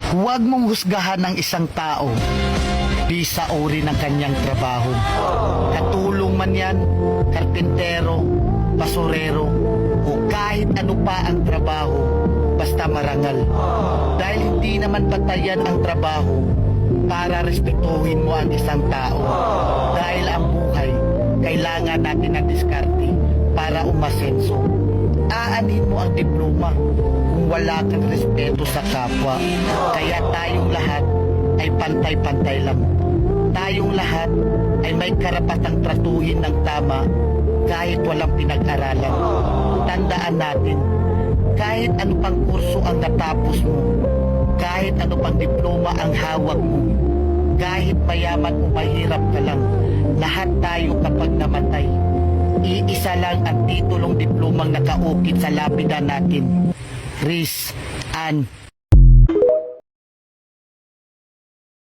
Huwag mong husgahan ng isang tao bisa uri ng kanyang trabaho. Katulong man yan, karpintero, basurero, o kahit ano pa ang trabaho, basta marangal. Dahil hindi naman batayan ang trabaho para respetuhin mo ang isang tao. Dahil ang buhay, kailangan natin ng diskarte para umasenso. Aanin mo ang diploma kung wala kang respeto sa kapwa. Kaya tayong lahat ay pantay-pantay lang. Tayong lahat ay may karapatang tratuhin ng tama kahit walang pinag-aralan. Tandaan natin, kahit ano pang kurso ang natapos mo, kahit ano pang diploma ang hawak mo, kahit mayaman o mahirap ka lang, lahat tayo kapag namatay, iisa lang ang titulong diplomang nakaukit sa lapida natin. Riz Ann